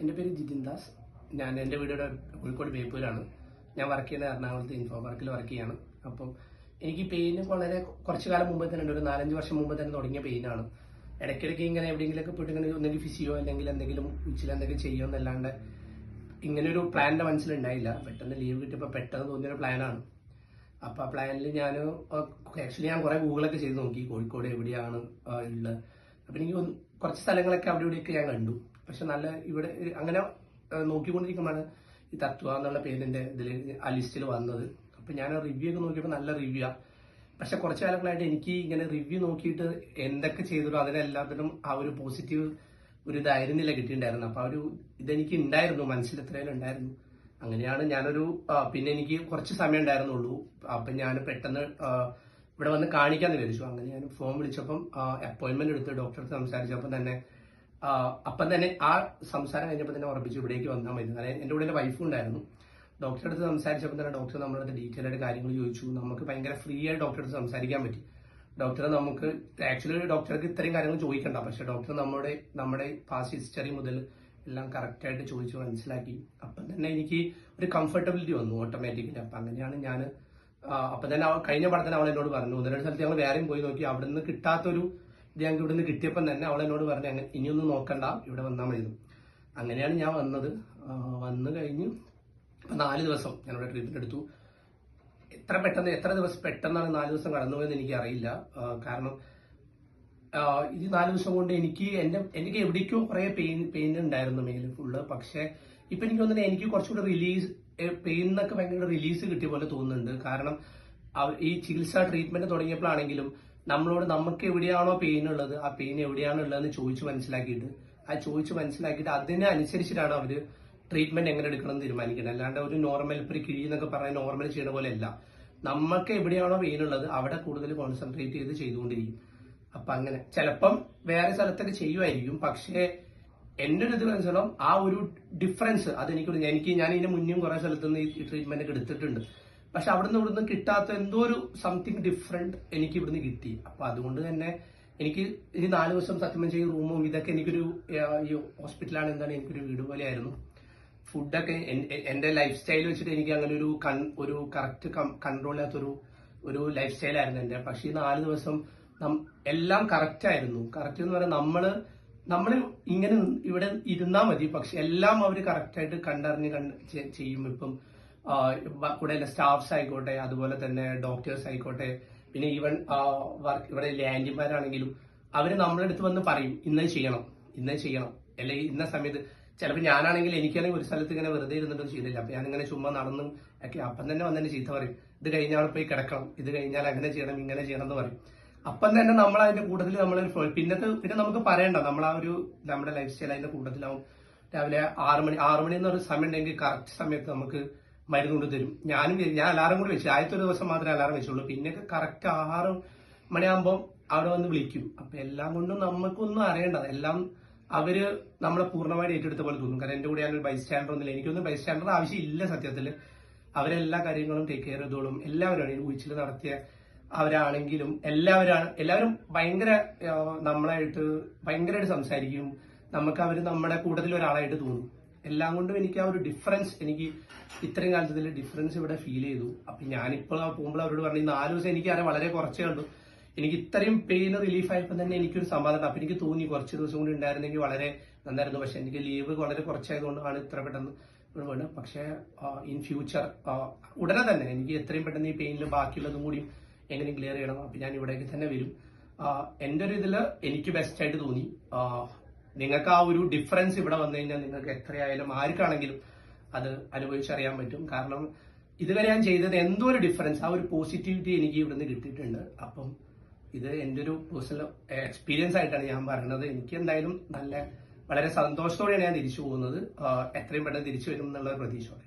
എൻ്റെ പേര് ജിതിൻ ദാസ്. എൻ്റെ വീട് കോഴിക്കോട് ബേപ്പൂരാണ്. ഞാൻ വർക്ക് ചെയ്യുന്ന എറണാകുളത്ത് ഇൻഫോ പാർക്കിൽ വർക്ക് ചെയ്യാണ്. അപ്പം എനിക്ക് പെയിന് വളരെ കുറച്ചു കാലം മുമ്പ് തന്നെ ഉണ്ട്. ഒരു 4-5 വർഷം മുമ്പ് തന്നെ തുടങ്ങിയ പെയിനാണ്. ഇടയ്ക്കിടയ്ക്ക് ഇങ്ങനെ എവിടെയെങ്കിലുമൊക്കെ പോയിട്ട് ഇങ്ങനെ ഒന്നെങ്കിൽ ഫിസിയോ അല്ലെങ്കിൽ എന്തെങ്കിലും ഉച്ചിൽ എന്തെങ്കിലും ചെയ്യുമെന്നല്ലാണ്ട് ഇങ്ങനെ ഒരു പ്ലാനിന്റെ മനസ്സിലുണ്ടായില്ല. പെട്ടെന്ന് ലീവ് കിട്ടിയപ്പോൾ പെട്ടെന്ന് തോന്നിയൊരു പ്ലാനാണ്. അപ്പൊ ആ പ്ലാനിൽ ഞാൻ കുറെ ഗൂഗിളൊക്കെ ചെയ്ത് നോക്കി കോഴിക്കോട് എവിടെയാണ് ഉള്ളത്. അപ്പൊ എനിക്ക് കുറച്ച് സ്ഥലങ്ങളൊക്കെ അവിടെ ഇവിടെയൊക്കെ ഞാൻ കണ്ടു. പക്ഷെ നല്ല ഇവിടെ അങ്ങനെ നോക്കിക്കൊണ്ടിരിക്കുമ്പോഴാണ് ഈ തത്വ എന്നുള്ള പേരിന്റെ ഇതിൽ ആ ലിസ്റ്റിൽ വന്നത്. അപ്പൊ ഞാൻ റിവ്യൂ ഒക്കെ നോക്കിയപ്പോൾ നല്ല റിവ്യൂ. പക്ഷെ കുറച്ച് കാലങ്ങളായിട്ട് എനിക്ക് ഇങ്ങനെ റിവ്യൂ നോക്കിയിട്ട് എന്തൊക്കെ ചെയ്തിട്ടോ അതിനെല്ലാത്തിനും ആ ഒരു പോസിറ്റീവ് ഒരു ഇതായിരുന്നില്ല കിട്ടിയിട്ടുണ്ടായിരുന്നു. അപ്പൊ ആ ഒരു ഇതെനിക്ക് ഉണ്ടായിരുന്നു, മനസ്സിൽ എത്രയാലും ഉണ്ടായിരുന്നു. അങ്ങനെയാണ് ഞാനൊരു പിന്നെ എനിക്ക് കുറച്ച് സമയം ഉണ്ടായിരുന്നുള്ളൂ. അപ്പൊ ഞാൻ പെട്ടെന്ന് ഇവിടെ വന്ന് കാണിക്കാന്ന് വിചാരിച്ചു. അങ്ങനെ ഞാൻ ഫോൺ വിളിച്ചപ്പം അപ്പോയിന്റ്മെന്റ് എടുത്ത് ഡോക്ടറെ സംസാരിച്ചപ്പോൾ തന്നെ അപ്പം തന്നെ ആ സംസാരം കഴിഞ്ഞപ്പോൾ തന്നെ ഉറപ്പിച്ചു ഇവിടേക്ക് വന്നാൽ മതി. കാരണം എൻ്റെ കൂടെ എൻ്റെ വൈഫും ഉണ്ടായിരുന്നു. ഡോക്ടറെ അടുത്ത് സംസാരിച്ചപ്പോൾ തന്നെ ഡോക്ടർ നമ്മുടെ അടുത്ത് ഡീറ്റെയിൽ ആയിട്ട് കാര്യങ്ങൾ ചോദിച്ചു. നമുക്ക് ഭയങ്കര ഫ്രീ ആയിട്ട് ഡോക്ടറെ അടുത്ത് സംസാരിക്കാൻ പറ്റി. ഡോക്ടറെ നമുക്ക് ആക്ച്വലി ഡോക്ടർക്ക് ഇത്രയും കാര്യങ്ങൾ ചോദിക്കണ്ട, പക്ഷെ ഡോക്ടർ നമ്മുടെ പാസ്റ്റ് ഹിസ്റ്ററി മുതൽ എല്ലാം കറക്റ്റായിട്ട് ചോദിച്ചു മനസ്സിലാക്കി. അപ്പം തന്നെ എനിക്ക് ഒരു കംഫർട്ടബിലിറ്റി വന്നു ഓട്ടോമാറ്റിക്കലി. അപ്പം അങ്ങനെയാണ് ഞാൻ അപ്പം തന്നെ കഴിഞ്ഞ പടത്തിന് അവൾ എന്നോട് പറഞ്ഞു. 1-2 സ്ഥലത്ത് ഞങ്ങൾ വേറെയും പോയി നോക്കി. അവിടെ നിന്ന് കിട്ടാത്തൊരു ഇത് ഞങ്ങൾക്ക് ഇവിടെ നിന്ന് കിട്ടിയപ്പം തന്നെ അവൾ എന്നോട് പറഞ്ഞു അങ്ങനെ ഇനിയൊന്നും നോക്കണ്ട, ഇവിടെ വന്നാൽ മതി. അങ്ങനെയാണ് ഞാൻ വന്നത്. വന്നു കഴിഞ്ഞ് 4 ദിവസം ഞാനിവിടെ ട്രീറ്റ്മെന്റ് എടുത്തു. എത്ര ദിവസം പെട്ടെന്നാണ് 4 ദിവസം കടന്നുപോയെന്ന് എനിക്ക് അറിയില്ല. കാരണം ഈ 4 ദിവസം കൊണ്ട് എനിക്ക് എവിടേക്കോ കുറെ പെയിൻ ഉണ്ടായിരുന്നു മേല് ഫുള്ള്. പക്ഷെ ഇപ്പൊ എനിക്ക് തോന്നുന്നത് എനിക്ക് കുറച്ചുകൂടെ റിലീസ് പെയിൻ എന്നൊക്കെ ഭയങ്കര റിലീസ് കിട്ടിയ പോലെ തോന്നുന്നുണ്ട്. കാരണം ഈ ചികിത്സാ ട്രീറ്റ്മെന്റ് തുടങ്ങിയപ്പോഴാണെങ്കിലും നമുക്ക് എവിടെയാണോ പെയിൻ ഉള്ളത് ആ പെയിൻ എവിടെയാണ് ഉള്ളതെന്ന് ചോദിച്ചു മനസ്സിലാക്കിയിട്ട് അതിനനുസരിച്ചിട്ടാണ് അവര് ട്രീറ്റ്മെന്റ് എങ്ങനെ എടുക്കണം എന്ന് തീരുമാനിക്കുന്നത്. അല്ലാണ്ട് ഒരു നോർമൽ ഇപ്പൊ കിഴി എന്നൊക്കെ പറഞ്ഞാൽ നോർമൽ ചെയ്യുന്ന പോലെ അല്ല. നമുക്ക് എവിടെയാണോ പെയിൻ ഉള്ളത് അവിടെ കൂടുതൽ കോൺസെൻട്രേറ്റ് ചെയ്തുകൊണ്ടിരിക്കും. അപ്പൊ അങ്ങനെ ചിലപ്പം വേറെ സ്ഥലത്തൊക്കെ ചെയ്യുമായിരിക്കും. പക്ഷേ എന്റെ ഒരു ഇത് മനസ്സിലാവും ആ ഒരു ഡിഫറൻസ് ഞാൻ ഇതിന് മുന്നേയും കുറെ സ്ഥലത്തുനിന്ന് ഈ ട്രീറ്റ്മെന്റ് ഒക്കെ എടുത്തിട്ടുണ്ട്. പക്ഷെ ഇവിടുന്ന് കിട്ടാത്ത എന്തോ ഒരു സംതിങ് ഡിഫറെന്റ് എനിക്ക് ഇവിടുന്ന് കിട്ടി. അപ്പൊ അതുകൊണ്ട് തന്നെ എനിക്ക് ഈ 4 ദിവസം സത്യം ഈ റൂമും ഇതൊക്കെ എനിക്കൊരു ഈ ഹോസ്പിറ്റലാണ് എനിക്കൊരു വീട് പോലെയായിരുന്നു. ഫുഡൊക്കെ എന്റെ ലൈഫ് സ്റ്റൈൽ വെച്ചിട്ട് എനിക്ക് അങ്ങനെ ഒരു കറക്റ്റ് കൺട്രോൾ ചെയ്യാത്തൊരു ലൈഫ് സ്റ്റൈലായിരുന്നു എന്റെ. പക്ഷെ ഈ 4 ദിവസം എല്ലാം കറക്റ്റ് ആയിരുന്നു. കറക്റ്റ് എന്ന് പറഞ്ഞാൽ നമ്മള് ഇങ്ങനെ ഇവിടെ ഇരുന്നാ മതി, പക്ഷെ എല്ലാം അവര് കറക്റ്റായിട്ട് കണ്ടറിഞ്ഞ് ചെയ്യും. ഇപ്പം കൂടെ സ്റ്റാഫ്സ് ആയിക്കോട്ടെ, അതുപോലെ തന്നെ ഡോക്ടേഴ്സ് ആയിക്കോട്ടെ, പിന്നെ ഈവൻ ഇവിടെ ആന്റിമാരാണെങ്കിലും അവര് നമ്മളെ അടുത്ത് വന്ന് പറയും ഇന്നത് ചെയ്യണം അല്ലെങ്കിൽ ഇന്ന സമയത്ത്. ചിലപ്പോൾ ഞാനാണെങ്കിൽ എനിക്കാണെങ്കിൽ ഒരു സ്ഥലത്ത് ഇങ്ങനെ വെറുതെ ഇരുന്നിട്ടൊന്നും ചെയ്തില്ല. അപ്പൊ ഞാനിങ്ങനെ ചുമ്മാ നടന്ന് ഒക്കെ അപ്പം തന്നെ വന്നെ ചീത്ത പറയും, ഇത് കഴിഞ്ഞാൽ പോയി കിടക്കണം, ഇത് കഴിഞ്ഞാൽ അങ്ങനെ ചെയ്യണം ഇങ്ങനെ ചെയ്യണം എന്ന് പറയും. അപ്പം തന്നെ നമ്മൾ അതിന്റെ കൂട്ടത്തിൽ പിന്നെ നമുക്ക് പറയണ്ട, നമ്മുടെ ലൈഫ് സ്റ്റൈൽ അതിന്റെ കൂട്ടത്തിലാവും. രാവിലെ 6 മണി എന്നൊരു സമയം ഉണ്ടെങ്കിൽ കറക്റ്റ് സമയത്ത് നമുക്ക് മരുന്ന് കൊണ്ട് തരും. ഞാൻ അലാറം കൂടി വെച്ചു. ആദ്യത്തെ ഒരു ദിവസം മാത്രമേ അലാറം വെച്ചുള്ളൂ. പിന്നെ കറക്റ്റ് 6 മണിയാകുമ്പോൾ അവിടെ വന്ന് വിളിക്കും. അപ്പൊ എല്ലാം കൊണ്ടും നമുക്കൊന്നും അറിയേണ്ടത് എല്ലാം അവര് നമ്മളെ പൂർണ്ണമായിട്ട് ഏറ്റെടുത്ത പോലെ തോന്നും. കാരണം എന്റെ കൂടെ ഞാനൊരു ബൈസ്റ്റാൻഡർ ഒന്നുമില്ല. എനിക്കൊന്നും ബൈസ്റ്റാൻഡർ ആവശ്യമില്ല സത്യത്തില്. അവരെല്ലാ കാര്യങ്ങളും ടേക്ക് കെയർ ചെയ്തോളും. എല്ലാവരും ഈ ഉച്ചിൽ നടത്തിയ അവരാണെങ്കിലും എല്ലാവരും നമ്മളായിട്ട് ഭയങ്കരമായിട്ട് സംസാരിക്കും. നമ്മുടെ കൂട്ടത്തിൽ ഒരാളായിട്ട് തോന്നും. എല്ലാം കൊണ്ടും എനിക്ക് ആ ഒരു ഡിഫറൻസ് ഇത്രയും കാലത്തിൽ ഡിഫറൻസ് ഇവിടെ ഫീൽ ചെയ്തു. അപ്പൊ ഞാനിപ്പോൾ പോകുമ്പോൾ അവരോട് പറഞ്ഞു 4 ദിവസം എനിക്കറിയാം വളരെ കുറച്ചേ ഉള്ളൂ. എനിക്ക് ഇത്രയും പെയിൻ റിലീഫ് ആയപ്പോൾ തന്നെ എനിക്കൊരു സമാധാനം. അപ്പൊ എനിക്ക് തോന്നി കുറച്ച് ദിവസം കൂടി ഉണ്ടായിരുന്നെങ്കിൽ വളരെ നന്നായിരുന്നു. പക്ഷെ എനിക്ക് ലീവ് വളരെ കുറച്ചായതുകൊണ്ടാണ് ഇത്ര പെട്ടെന്ന് വേണ്ടത്. പക്ഷെ ഇൻ ഫ്യൂച്ചർ ഉടനെ തന്നെ എനിക്ക് എത്രയും പെട്ടെന്ന് ഈ പെയിനിൽ ബാക്കിയുള്ളതും കൂടി എങ്ങനെ ക്ലിയർ ചെയ്യണം. അപ്പൊ ഞാൻ ഇവിടേക്ക് തന്നെ വരും. എന്റെ ഒരു ഇതില് എനിക്ക് ബെസ്റ്റ് ആയിട്ട് തോന്നി. നിങ്ങൾക്ക് ആ ഒരു ഡിഫറൻസ് ഇവിടെ വന്നു കഴിഞ്ഞാൽ നിങ്ങൾക്ക് എത്രയായാലും ആർക്കാണെങ്കിലും അത് അനുഭവിച്ചറിയാൻ പറ്റും. കാരണം ഇതുവരെ ഞാൻ ചെയ്തത് എന്തോ ഒരു ഡിഫറൻസ്, ആ ഒരു പോസിറ്റിവിറ്റി എനിക്ക് ഇവിടുന്ന് കിട്ടിയിട്ടുണ്ട്. അപ്പം ഇത് എന്റെ ഒരു പേഴ്സണൽ എക്സ്പീരിയൻസ് ആയിട്ടാണ് ഞാൻ പറയുന്നത്. എനിക്ക് എന്തായാലും വളരെ സന്തോഷത്തോടെയാണ് ഞാൻ തിരിച്ചു പോകുന്നത്. എത്രയും പെട്ടെന്ന് തിരിച്ചു വരും എന്നുള്ള പ്രതീക്ഷയോടെ.